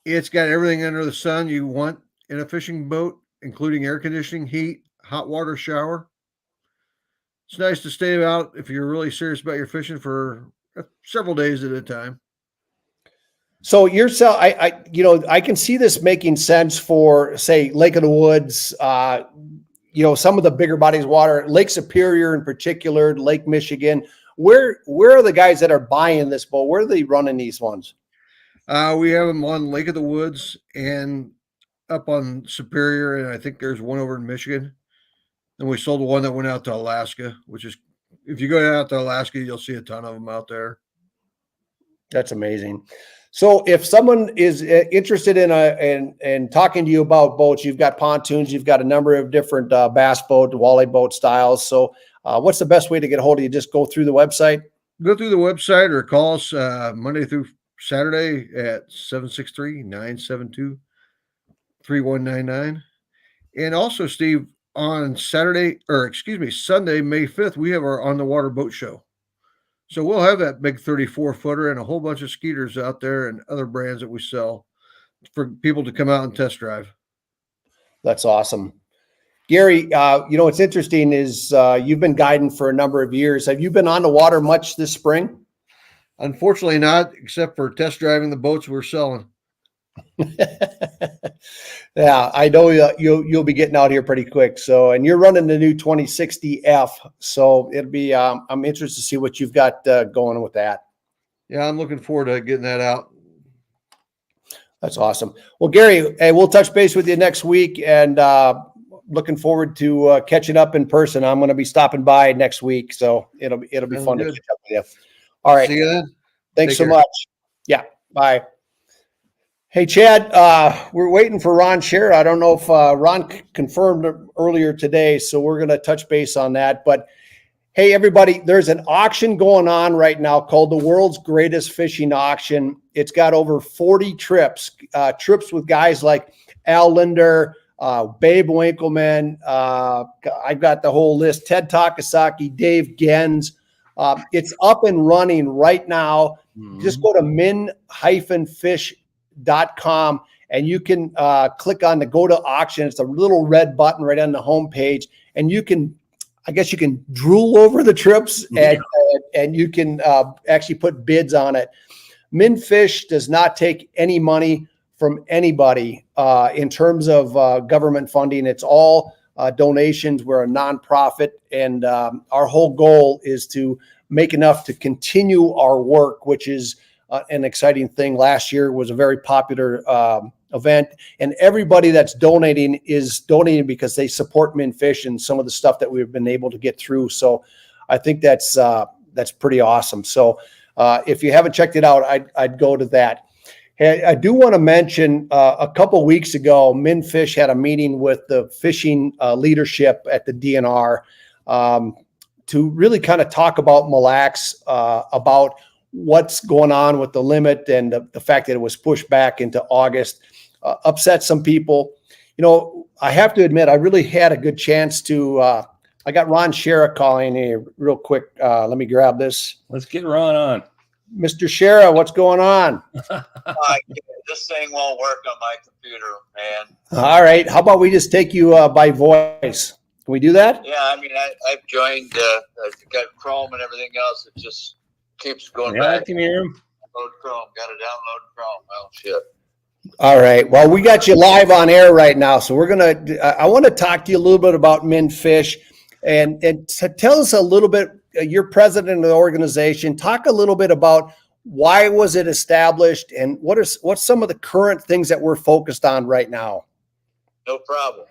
It's got everything under the sun you want in a fishing boat, including air conditioning, heat, hot water shower. It's nice to stay out if you're really serious about your fishing for several days at a time. So I can see this making sense for, say, Lake of the Woods, some of the bigger bodies of water, Lake Superior in particular, Lake Michigan. Where are the guys that are buying this boat? Where are they running these ones? We have them on Lake of the Woods and up on Superior, and I think there's one over in Michigan. And we sold the one that went out to Alaska, which is, if you go out to Alaska, you'll see a ton of them out there. That's amazing. So if someone is interested in talking to you about boats, you've got pontoons, you've got a number of different bass boat, walleye boat styles. So what's the best way to get a hold of you? Just go through the website? Go through the website or call us Monday through Saturday at 763-972-3199. And also, Steve, on Sunday, May 5th, we have our On the Water boat show. So we'll have that big 34-footer and a whole bunch of Skeeters out there and other brands that we sell for people to come out and test drive. That's awesome. Gary, what's interesting is you've been guiding for a number of years. Have you been on the water much this spring? Unfortunately not, except for test driving the boats we're selling. Yeah, I know you'll be getting out here pretty quick. So, and you're running the new 2060F. So it'll be, I'm interested to see what you've got going with that. Yeah, I'm looking forward to getting that out. That's awesome. Well, Gary, hey, we'll touch base with you next week, and looking forward to catching up in person. I'm going to be stopping by next week, so it'll be Sounds fun to good. catch up with you. All right. See you then. Thanks Take so care. much. Yeah. Bye. Hey, Chad, we're waiting for Ron Schara. I don't know if Ron confirmed earlier today, so we're going to touch base on that. But hey, everybody, there's an auction going on right now called the World's Greatest Fishing Auction. It's got over 40 trips with guys like Al Linder, Babe Winkleman. I've got the whole list. Ted Takasaki, Dave Gens. It's up and running right now. Just go to min-fish.com and you can click on the go to auction. It's a little red button right on the homepage, and you can, I guess you can drool over the trips and you can actually put bids on it. MinFish does not take any money from anybody in terms of government funding. It's all donations. We're a nonprofit, and our whole goal is to make enough to continue our work, which is an exciting thing. Last year was a very popular event, and everybody that's donating is donating because they support MinFish and some of the stuff that we've been able to get through. So I think that's pretty awesome. So if you haven't checked it out, I'd go to that. Hey, I do want to mention a couple weeks ago, MinFish had a meeting with the fishing leadership at the DNR to really kind of talk about Mille Lacs, about what's going on with the limit and the fact that it was pushed back into August. Upset some people. You know, I have to admit, I really had a good chance to, I got Ron Schara calling here real quick. Let me grab this. Let's get Ron on. Mr. Schara, what's going on? This thing won't work on my computer, man. All right. How about we just take you by voice? Can we do that? Yeah, I mean, I've joined, I've got Chrome and everything else. It just keeps going Yeah, I back. can hear him. Download Chrome. Got to download Chrome. Well, shit. All right. Well, we got you live on air right now. So I want to talk to you a little bit about MinFish and tell us a little bit, you're president of the organization. Talk a little bit about why was it established and what's some of the current things that we're focused on right now? No problem.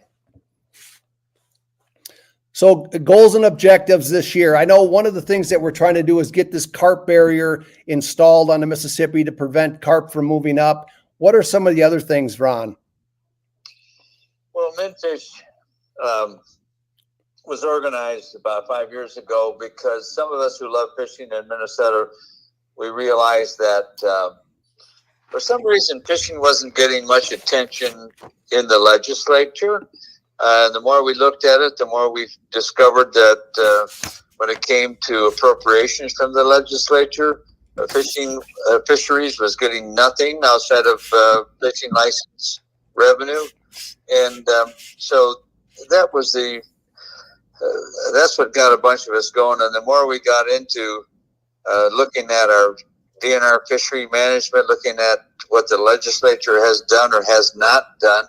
So goals and objectives this year. I know one of the things that we're trying to do is get this carp barrier installed on the Mississippi to prevent carp from moving up. What are some of the other things, Ron? Well, MinFish was organized about 5 years ago because some of us who love fishing in Minnesota, we realized that for some reason fishing wasn't getting much attention in the legislature. The more we looked at it, the more we discovered that when it came to appropriations from the legislature, fisheries was getting nothing outside of fishing license revenue, and so that was that's what got a bunch of us going. And the more we got into looking at our DNR fishery management, looking at what the legislature has done or has not done,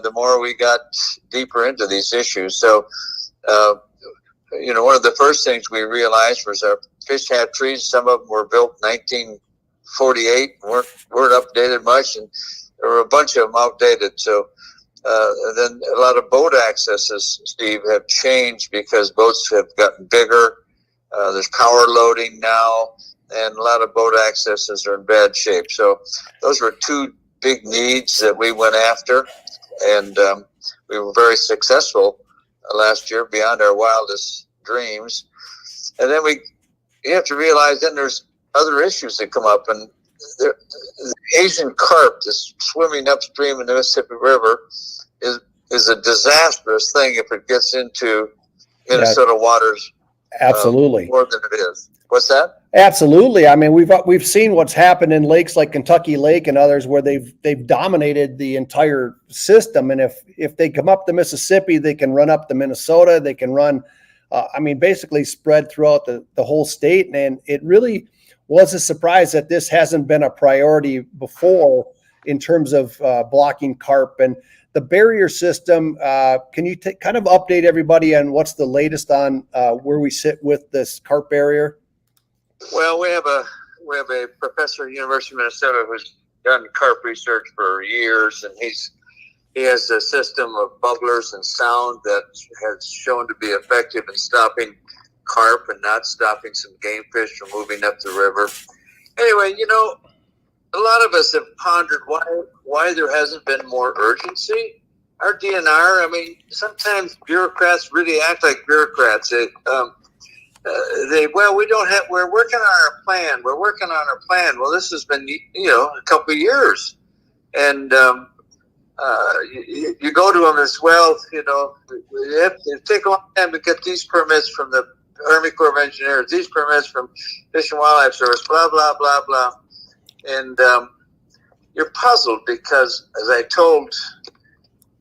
the more we got deeper into these issues. So, one of the first things we realized was our fish hatcheries. Some of them were built in 1948, weren't updated much, and there were a bunch of them outdated. So, then a lot of boat accesses, Steve, have changed because boats have gotten bigger. There's power loading now, and a lot of boat accesses are in bad shape. So, those were two big needs that we went after, and we were very successful last year beyond our wildest dreams. And then you have to realize then there's other issues that come up, and the Asian carp that's swimming upstream in the Mississippi River is a disastrous thing if it gets into Minnesota waters. Absolutely. More than it is. What's that? Absolutely. I mean, we've seen what's happened in lakes like Kentucky Lake and others where they've dominated the entire system. And if they come up the Mississippi, they can run up to Minnesota. They can run, basically spread throughout the whole state. And it really, was a surprise that this hasn't been a priority before in terms of blocking carp. And the barrier system, can you kind of update everybody on what's the latest on where we sit with this carp barrier? Well, we have a professor at the University of Minnesota who's done carp research for years, and he has a system of bubblers and sound that has shown to be effective in stopping carp and not stopping some game fish from moving up the river. Anyway, a lot of us have pondered why there hasn't been more urgency. Our DNR, sometimes bureaucrats really act like bureaucrats. We're working on our plan. We're working on our plan. Well, this has been, a couple of years. And you go to them as well, it take a long time to get these permits from the Army Corps of Engineers, these permits from Fish and Wildlife Service, blah, blah, blah, blah. And you're puzzled because, as I told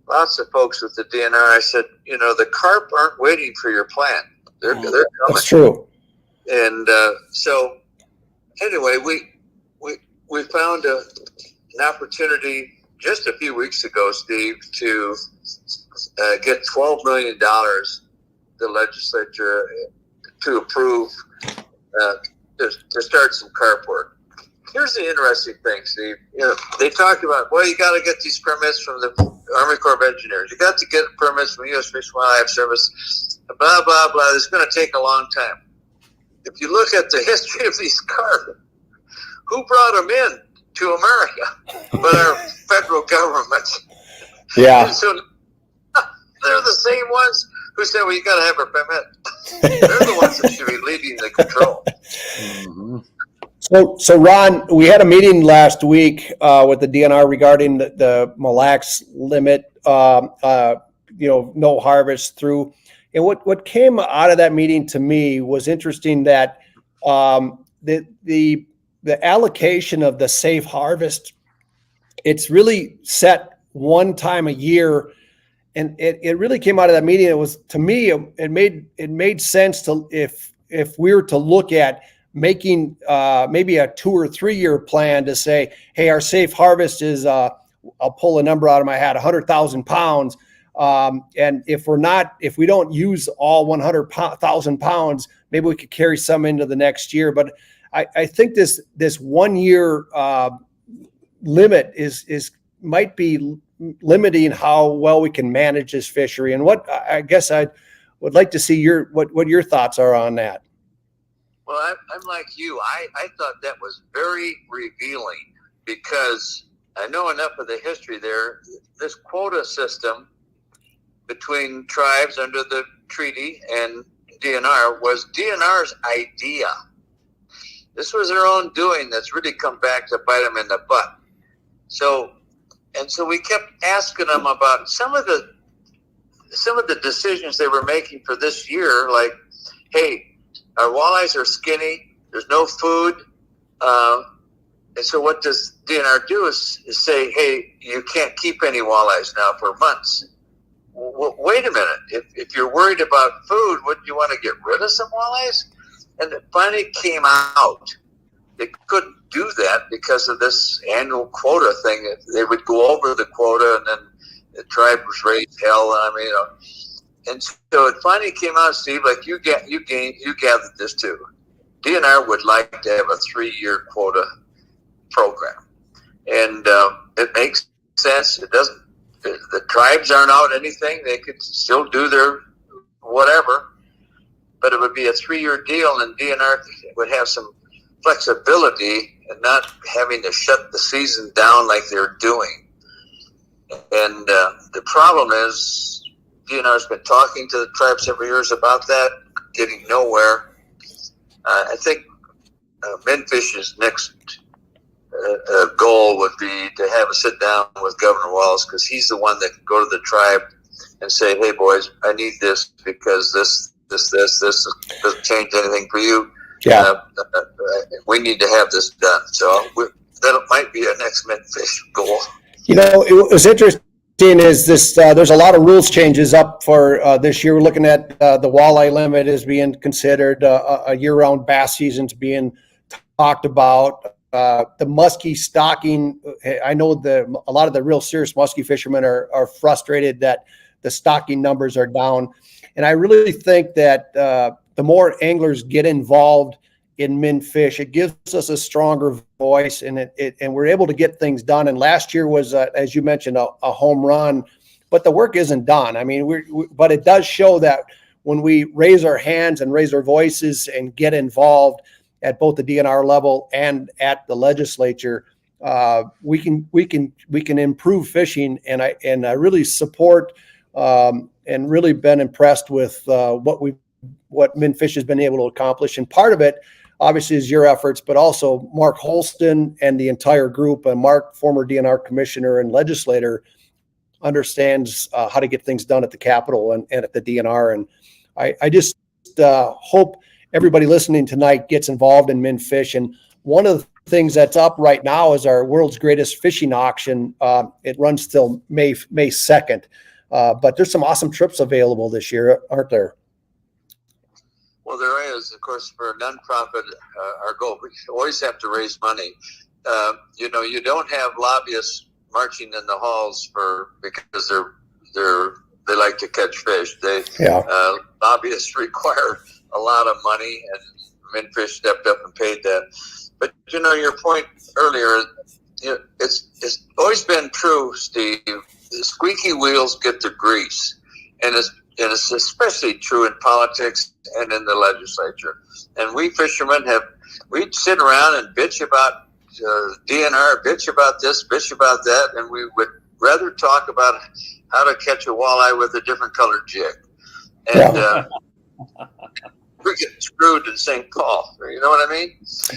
lots of folks with the DNR, I said, the carp aren't waiting for your plan. They're coming. That's true. And so, anyway, we found an opportunity just a few weeks ago, Steve, to get $12 million, the legislature, to approve to start some carp work. Here's the interesting thing, Steve. They talked about, you got to get these permits from the Army Corps of Engineers. You got to get permits from the U.S. Fish and Wildlife Service, blah, blah, blah. It's going to take a long time. If you look at the history of these carp, who brought them in to America but our federal government? Yeah. And so they're the same ones who said, you got to have a permit. They're the ones that should be leading the control. Mm-hmm. So Ron, we had a meeting last week with the DNR regarding the Mille Lacs limit, no harvest through. And what came out of that meeting to me was interesting that the allocation of the safe harvest, it's really set one time a year. And it really came out of that meeting. It was, to me, it made sense to if we were to look at making maybe a 2 or 3 year plan to say, hey, our safe harvest is I'll pull a number out of my hat, 100,000 pounds. And if we don't use all 100,000 pounds, maybe we could carry some into the next year. But I think this 1 year limit might be limiting how well we can manage this fishery. And what I guess I would like to see what your thoughts are on that. Well, I'm like you. I thought that was very revealing because I know enough of the history there. This quota system between tribes under the treaty and DNR was DNR's idea. This was their own doing that's really come back to bite them in the butt. So we kept asking them about some of the decisions they were making for this year, like, hey, our walleyes are skinny. There's no food. And so what does DNR do is say, hey, you can't keep any walleyes now for months. Well, wait a minute. If you're worried about food, wouldn't you want to get rid of some walleyes? And it finally came out. They couldn't do that because of this annual quota thing. They would go over the quota, and then the tribe was raised hell. And so it finally came out, Steve, like you gathered this too. DNR would like to have a 3-year quota program. And it makes sense. It doesn't, the tribes aren't out anything. They could still do their whatever, but it would be a 3-year deal, and DNR would have some flexibility and not having to shut the season down like they're doing. And the problem is, DNR's been talking to the tribes every years about that, getting nowhere. I think Minfish's next goal would be to have a sit down with Governor Walz, because he's the one that can go to the tribe and say, hey, boys, I need this because this doesn't change anything for you. Yeah. We need to have this done. So that might be our next Minfish goal. It was interesting is this, there's a lot of rules changes up for this year. We're looking at the walleye limit is being considered, a year-round bass season's being talked about. The muskie stocking, I know a lot of the real serious muskie fishermen are frustrated that the stocking numbers are down. And I really think that the more anglers get involved in min fish, it gives us a stronger voice, and and we're able to get things done. And last year was, as you mentioned, a home run, but the work isn't done. I mean, but it does show that when we raise our hands and raise our voices and get involved at both the DNR level and at the legislature, we can improve fishing. And I really support and really been impressed with what MinFish has been able to accomplish. And part of it, obviously, is your efforts, but also Mark Holston and the entire group. And Mark, former DNR commissioner and legislator, understands how to get things done at the Capitol and at the DNR. And I just hope everybody listening tonight gets involved in MinFish. And one of the things that's up right now is our world's greatest fishing auction. It runs till May 2nd. But there's some awesome trips available this year, aren't there? Well, there is, of course, for a nonprofit, our goal, we always have to raise money. You don't have lobbyists marching in the halls because they like to catch fish. Lobbyists require a lot of money, and MinFish stepped up and paid that. But your point earlier, it's always been true, Steve. The squeaky wheels get the grease, and it's especially true in politics and in the legislature. And we fishermen we'd sit around and bitch about DNR, bitch about this, bitch about that, and we would rather talk about how to catch a walleye with a different colored jig. And we're getting screwed in St. Paul. You know what I mean? So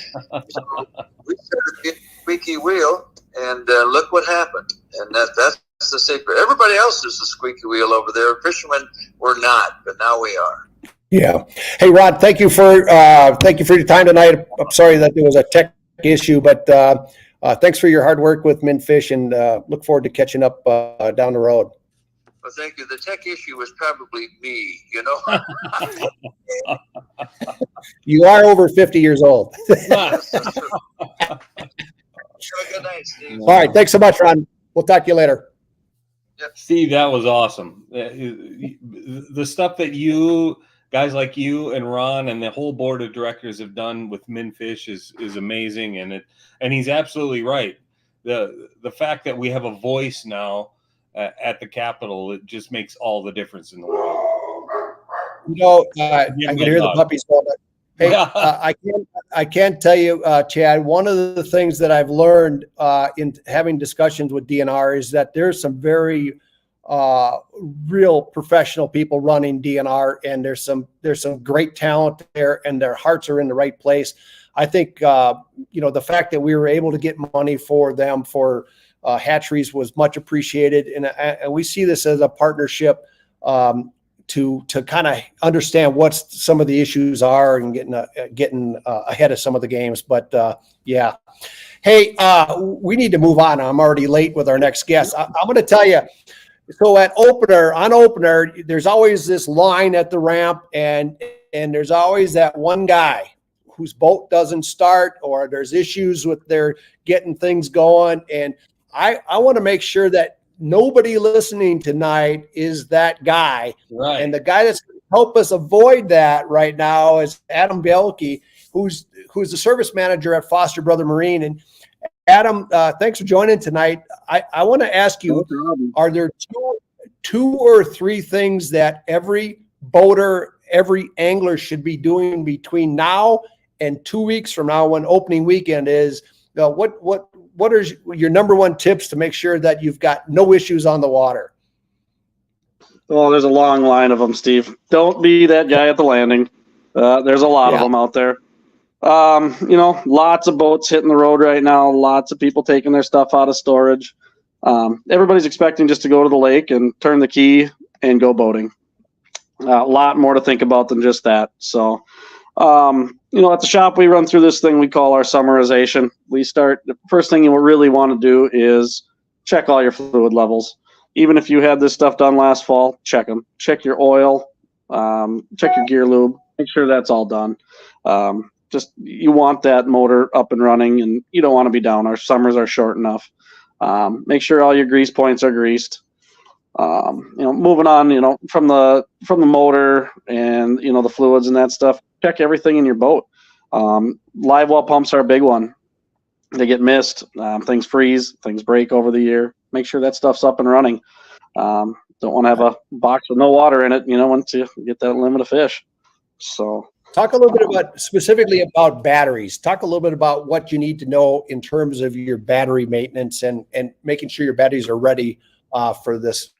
we started getting a squeaky wheel, and look what happened. And that's the secret. Everybody else is a squeaky wheel over there. Fishermen were not, but now we are. Yeah. Hey, Rod, thank you for your time tonight. I'm sorry that there was a tech issue, but thanks for your hard work with MinFish, and look forward to catching up down the road. Well, thank you. The tech issue was probably me, You are over 50 years old. Have a good night, Steve. All right. Thanks so much, Ron. We'll talk to you later. Steve, that was awesome. The stuff that you guys like you and Ron and the whole board of directors have done with MinFish is amazing, and he's absolutely right. The fact that we have a voice now at the Capitol, it just makes all the difference in the world. I can hear the puppies going. Hey, I can't tell you, Chad, one of the things that I've learned in having discussions with DNR is that there's some very real professional people running DNR, and there's some great talent there, and their hearts are in the right place. I think, the fact that we were able to get money for them for hatcheries was much appreciated. And we see this as a partnership to kind of understand what some of the issues are and getting ahead of some of the games. But yeah. Hey, we need to move on. I'm already late with our next guest. I'm going to tell you, so on opener, there's always this line at the ramp, and there's always that one guy whose boat doesn't start, or there's issues with their getting things going. And I want to make sure that nobody listening tonight is that guy. Right. And the guy that's going to help us avoid that right now is Adam Boehlke, who's the service manager at Foster Brother Marine. And Adam, thanks for joining tonight. I want to ask you, are there two or three things that every boater, every angler should be doing between now and 2 weeks from now, when opening weekend is? What are your number one tips to make sure that you've got no issues on the water? Well, there's a long line of them, Steve. Don't be that guy at the landing. There's a lot of them out there. Lots of boats hitting the road right now. Lots of people taking their stuff out of storage. Everybody's expecting just to go to the lake and turn the key and go boating. A lot more to think about than just that. So, at the shop, we run through this thing we call our summarization. The first thing you really want to do is check all your fluid levels. Even if you had this stuff done last fall, check them. Check your oil, check your gear lube, make sure that's all done. just you want that motor up and running, and you don't want to be down. Our summers are short enough. Make sure all your grease points are greased. Moving on, from the motor and the fluids and that stuff. Check everything in your boat. Live well pumps are a big one. They get missed. Things freeze. Things break over the year. Make sure that stuff's up and running. Don't want to have a box with no water in it, once you get that limit of fish. So talk a little bit specifically about batteries. Talk a little bit about what you need to know in terms of your battery maintenance and making sure your batteries are ready for this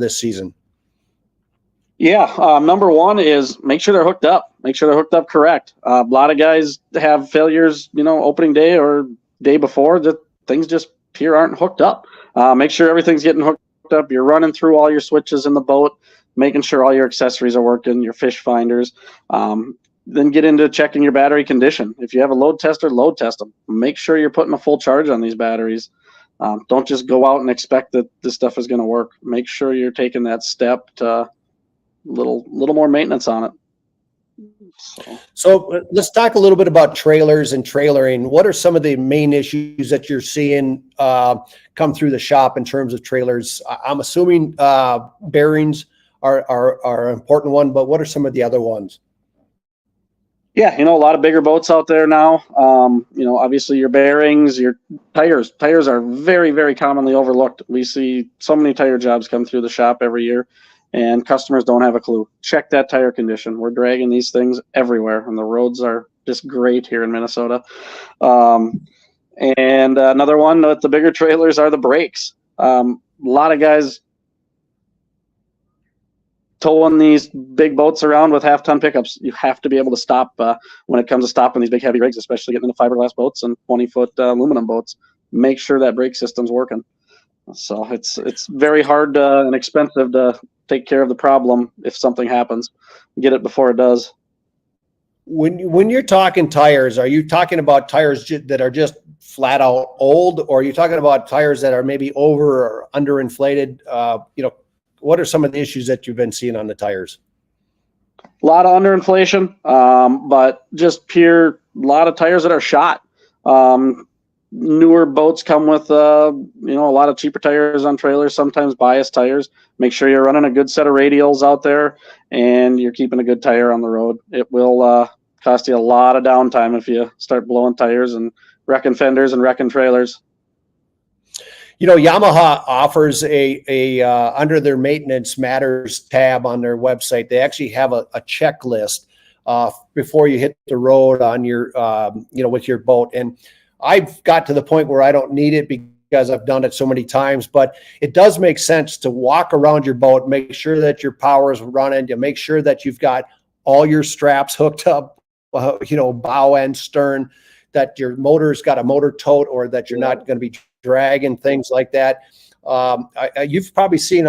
season. Yeah. Number one is make sure they're hooked up. Make sure they're hooked up correct. A lot of guys have failures, opening day or day before, that things just pure aren't hooked up. Make sure everything's getting hooked up. You're running through all your switches in the boat, making sure all your accessories are working, your fish finders. Then get into checking your battery condition. If you have a load tester, load test them. Make sure you're putting a full charge on these batteries. Don't just go out and expect that this stuff is going to work. Make sure you're taking that step to little more maintenance on it. So let's talk a little bit about trailers and trailering. What are some of the main issues that you're seeing come through the shop in terms of trailers? I'm assuming bearings are an important one, but what are some of the other ones? Yeah, a lot of bigger boats out there now. Obviously your bearings, your tires. Tires are very, very commonly overlooked. We see so many tire jobs come through the shop every year, and customers don't have a clue. Check that tire condition. We're dragging these things everywhere, and the roads are just great here in Minnesota. And another one with the bigger trailers are the brakes. A lot of guys towing these big boats around with half-ton pickups. You have to be able to stop when it comes to stopping these big heavy rigs, especially getting into fiberglass boats and 20-foot aluminum boats. Make sure that brake system's working. So it's very hard and expensive to take care of the problem if something happens. Get it before it does. When you're talking tires, are you talking about tires that are just flat out old, or are you talking about tires that are maybe over or underinflated? What are some of the issues that you've been seeing on the tires? A lot of underinflation, but just a lot of tires that are shot. Newer boats come with, a lot of cheaper tires on trailers, sometimes biased tires. Make sure you're running a good set of radials out there and you're keeping a good tire on the road. It will cost you a lot of downtime if you start blowing tires and wrecking fenders and wrecking trailers. Yamaha offers a under their maintenance matters tab on their website. They actually have a checklist before you hit the road on your, with your boat. And I've got to the point where I don't need it because I've done it so many times, but it does make sense to walk around your boat, make sure that your power is running, to make sure that you've got all your straps hooked up, bow and stern, that your motor's got a motor tote, or that you're not going to be dragging, things like that. You've probably seen,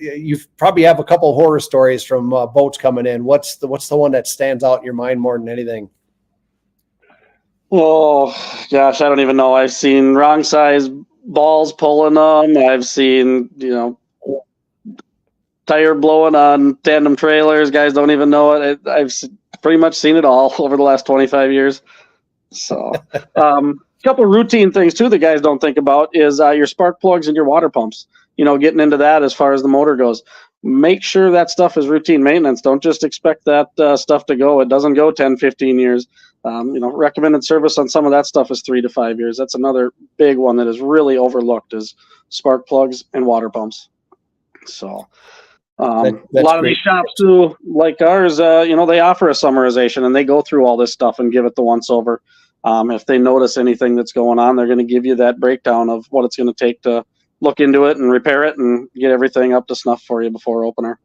you probably have a couple of horror stories from boats coming in. What's the one that stands out in your mind more than anything? Oh gosh, I don't even know. I've seen wrong size balls pulling them. I've seen, tire blowing on tandem trailers. Guys don't even know it. I've pretty much seen it all over the last 25 years. So, couple routine things too that guys don't think about is your spark plugs and your water pumps. Getting into that as far as the motor goes. Make sure that stuff is routine maintenance. Don't just expect that stuff to go. It doesn't go 10, 15 years. Recommended service on some of that stuff is 3 to 5 years. That's another big one that is really overlooked, is spark plugs and water pumps. So a lot of these shops too, like ours, they offer a summarization and they go through all this stuff and give it the once over. If they notice anything that's going on, they're going to give you that breakdown of what it's going to take to look into it and repair it and get everything up to snuff for you before opener.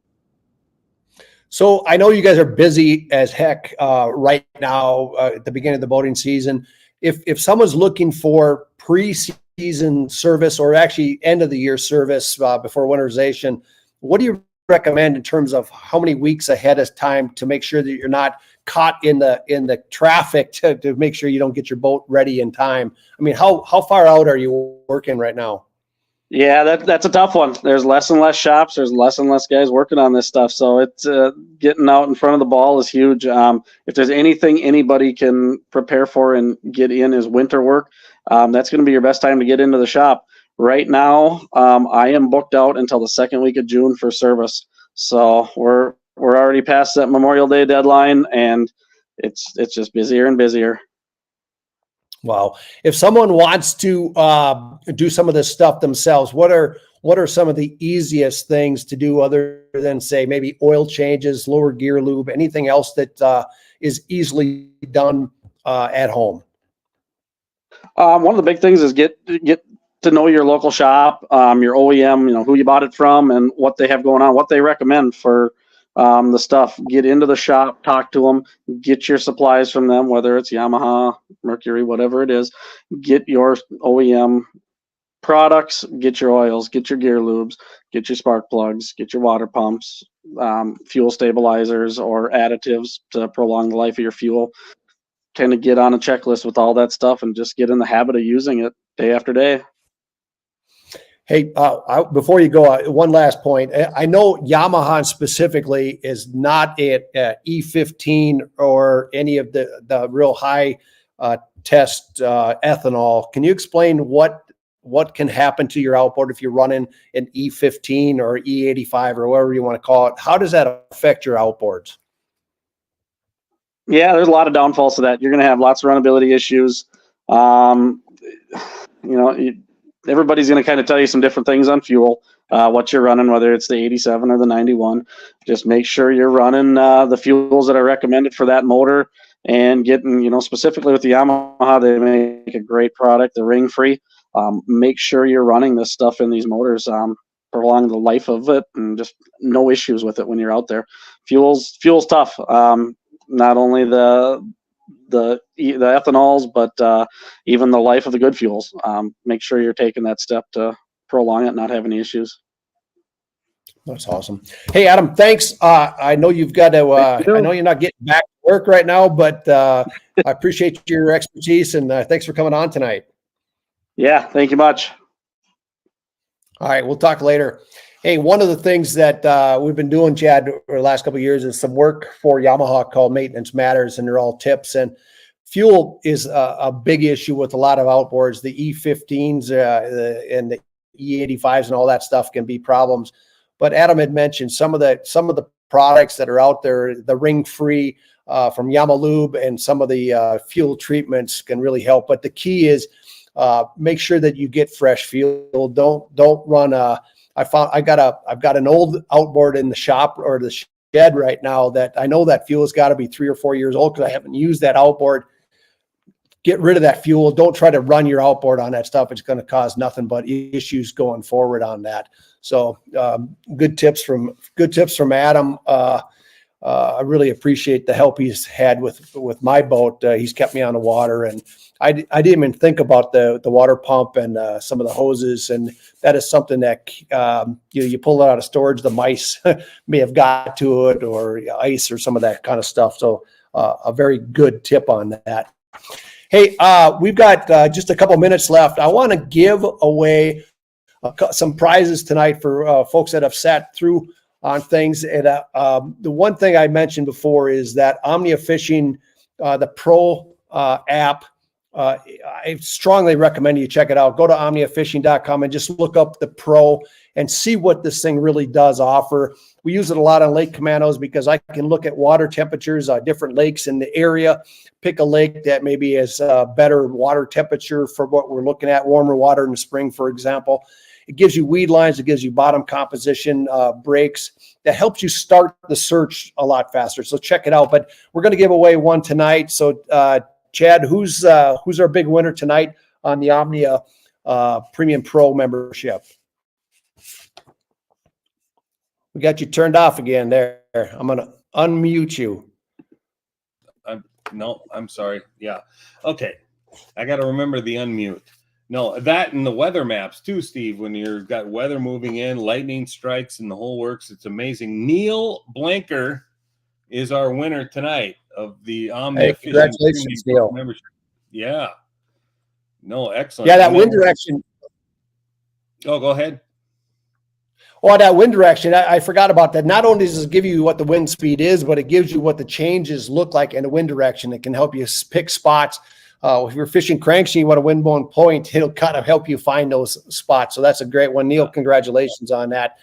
So I know you guys are busy as heck right now at the beginning of the boating season. If someone's looking for pre-season service, or actually end of the year service before winterization, what do you recommend in terms of how many weeks ahead of time to make sure that you're not caught in the traffic to make sure you don't get your boat ready in time? How far out are you working right now? Yeah, that's a tough one. There's less and less shops. There's less and less guys working on this stuff. So it's getting out in front of the ball is huge. If there's anything anybody can prepare for and get in is winter work. That's going to be your best time to get into the shop. Right now, I am booked out until the second week of June for service. So we're already past that Memorial Day deadline, and it's just busier and busier. Wow. If someone wants to do some of this stuff themselves, what are some of the easiest things to do other than, say, maybe oil changes, lower gear lube, anything else that is easily done at home? One of the big things is get to know your local shop, your OEM, who you bought it from and what they have going on, what they recommend for the stuff. Get into the shop, talk to them, get your supplies from them, whether it's Yamaha, Mercury, whatever it is. Get your OEM products, get your oils, get your gear lubes, get your spark plugs, get your water pumps, fuel stabilizers or additives to prolong the life of your fuel. Kind of get on a checklist with all that stuff and just get in the habit of using it day after day. Hey, before you go, one last point. I know Yamaha specifically is not at E15 or any of the real high test ethanol. Can you explain what can happen to your outboard if you're running an E15 or E85 or whatever you want to call it? How does that affect your outboards? Yeah, there's a lot of downfalls to that. You're going to have lots of runnability issues. Everybody's going to kind of tell you some different things on fuel, what you're running, whether it's the 87 or the 91. Just make sure you're running the fuels that are recommended for that motor and getting, specifically with the Yamaha, they make a great product, the ring free. Make sure you're running this stuff in these motors, prolong the life of it, and just no issues with it when you're out there. Fuel's tough. Not only the ethanols, but even the life of the good fuels. Make sure you're taking that step to prolong it, not have any issues. That's awesome. Hey, Adam, thanks. I know you've got to, I know you're not getting back to work right now, but I appreciate your expertise and thanks for coming on tonight. Yeah, thank you much. All right, we'll talk later. Hey, one of the things that we've been doing, Chad, over the last couple of years is some work for Yamaha called Maintenance Matters, and they're all tips. And fuel is a big issue with a lot of outboards. The E15s and the E85s and all that stuff can be problems. But Adam had mentioned some of the products that are out there, the ring-free from Yamalube, and some of the fuel treatments can really help. But the key is make sure that you get fresh fuel. Don't run I've got an old outboard in the shop or the shed right now that I know that fuel has got to be 3 or 4 years old because I haven't used that outboard. Get rid of that fuel. Don't try to run your outboard on that stuff. It's going to cause nothing but issues going forward on that. So good tips from Adam. I really appreciate the help he's had with my boat. He's kept me on the water, and I didn't even think about the water pump and some of the hoses, and that is something that you pull it out of storage, the mice may have got to it, or ice or some of that kind of stuff. So a very good tip on that. Hey, we've got just a couple minutes left. I want to give away some prizes tonight for folks that have sat through on things. And the one thing I mentioned before is that Omnia Fishing, the Pro app, I strongly recommend you check it out. Go to omniafishing.com and just look up the Pro and see what this thing really does offer. We use it a lot on lake commandos because I can look at water temperatures, different lakes in the area, pick a lake that maybe has better water temperature for what we're looking at, warmer water in the spring, for example. It gives you weed lines. It gives you bottom composition breaks. That helps you start the search a lot faster. So check it out. But we're going to give away one tonight. So Chad, who's our big winner tonight on the Omnia Premium Pro membership? We got you turned off again there. I'm going to unmute you. No, I'm sorry. Yeah. Okay. I got to remember the unmute. No, that and the weather maps too, Steve, when you've got weather moving in, lightning strikes and the whole works. It's amazing. Neil Blanker is our winner tonight of the Omnia Fishing congratulations, Neil. membership. Yeah. No, excellent. Yeah, that wind direction. Oh, go ahead. Oh, that wind direction, I forgot about that. Not only does it give you what the wind speed is, but it gives you what the changes look like in the wind direction. It can help you pick spots. If you're fishing cranks and you want a windbone point, it'll kind of help you find those spots. So that's a great one. Neil, congratulations on that.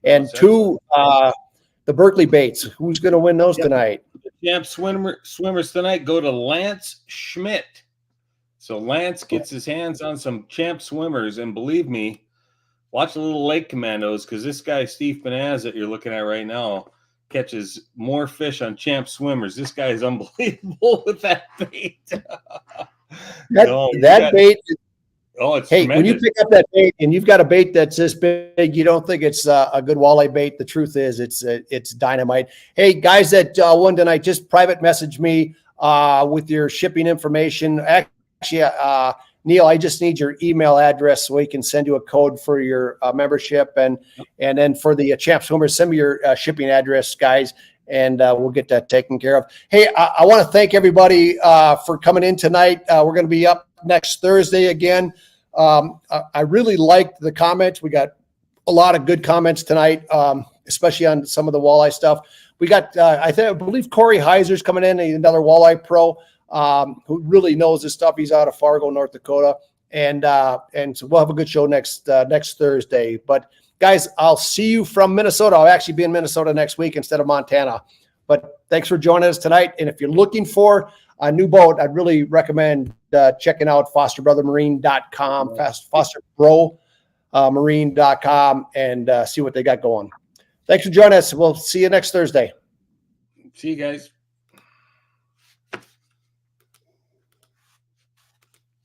And two, the Berkley baits. Who's going to win those tonight? The champ swimmers tonight go to Lance Schmidt. So Lance gets his hands on some champ swimmers, and believe me, watch the little Lake Commandos, because this guy, Steve Banaz, that you're looking at right now, catches more fish on champ swimmers. This guy is unbelievable with that bait. That bait. Oh, it's hey, tremendous. When you pick up that bait and you've got a bait that's this big, you don't think it's a good walleye bait. The truth is it's dynamite. Hey, guys that won tonight, just private message me with your shipping information. Actually, Neil, I just need your email address so we can send you a code for your membership. And then for the champ swimmers, send me your shipping address, guys, and we'll get that taken care of. Hey, I want to thank everybody for coming in tonight. We're going to be up next Thursday again. I really liked the comments. We got a lot of good comments tonight, especially on some of the walleye stuff. We got, I believe Corey Heiser's coming in, another walleye pro who really knows this stuff. He's out of Fargo, North Dakota, and so we'll have a good show next Thursday. But guys, I'll see you from Minnesota. I'll actually be in Minnesota next week instead of Montana. But thanks for joining us tonight. And if you're looking for a new boat, I'd really recommend checking out fosterbrothermarine.com, fosterbrothermarine.com, and see what they got going. Thanks for joining us. We'll see you next Thursday. See you guys.